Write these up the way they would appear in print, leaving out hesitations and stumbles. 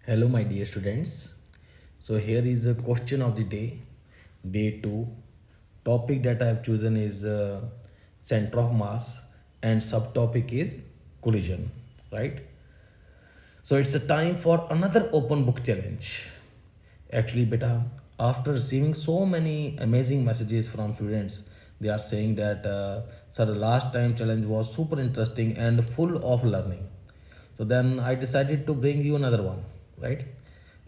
Hello, my dear students. So, here is a question of the day, day 2. Topic that I have chosen is center of mass, and subtopic is collision, right? So, it's a time for another open book challenge. Actually, beta, after receiving so many amazing messages from students, they are saying that, sir, the last time challenge was super interesting and full of learning. So then I decided to bring you another one, right?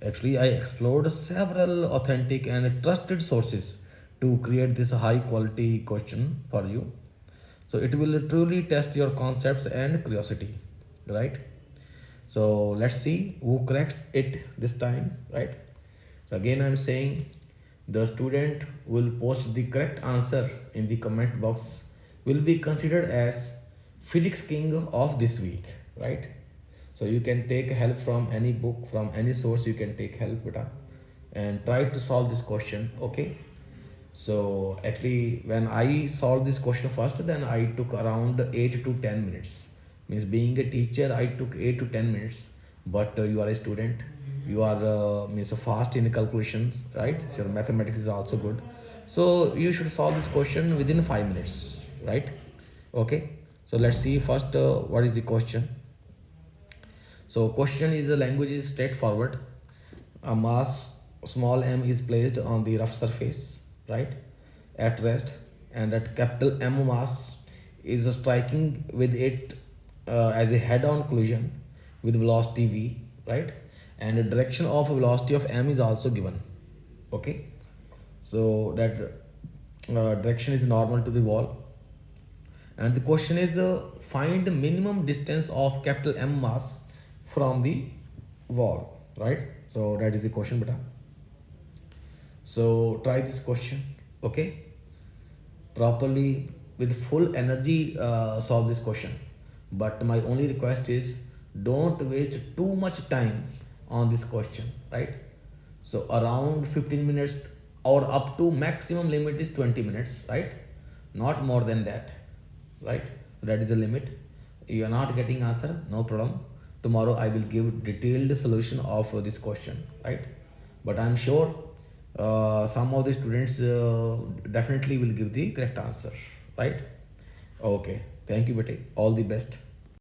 Actually, I explored several authentic and trusted sources to create this high quality question for you. So it will truly test your concepts and curiosity, right? So let's see who corrects it this time, right? So again, I'm saying the student will post the correct answer in the comment box will be considered as physics king of this week, right? So you can take help from any book, from any source. You can take help, beta, and try to solve this question. Okay. So actually, when I solved this question first, then I took around 8 to 10 minutes. Means being a teacher, I took 8 to 10 minutes. But you are a student, you are means fast in calculations, right? So your mathematics is also good. So you should solve this question within 5 minutes, right? Okay. So let's see first what is the question. So question is the language is straightforward. A mass small m is placed on the rough surface, right, at rest, and that capital M mass is striking with it as a head-on collision with velocity v, right, and the direction of velocity of m is also given. Okay, so that direction is normal to the wall, and the question is find the minimum distance of capital M mass from the wall, right? So that is the question, beta. So try this question, okay? Properly with full energy solve this question. But my only request is don't waste too much time on this question, right? So around 15 minutes or up to maximum limit is 20 minutes, right? Not more than that, right? That is the limit. You are not getting answer, no problem. Tomorrow I will give detailed solution of this question, right? But I'm sure some of the students definitely will give the correct answer, right? Okay, thank you, Bete. All the best.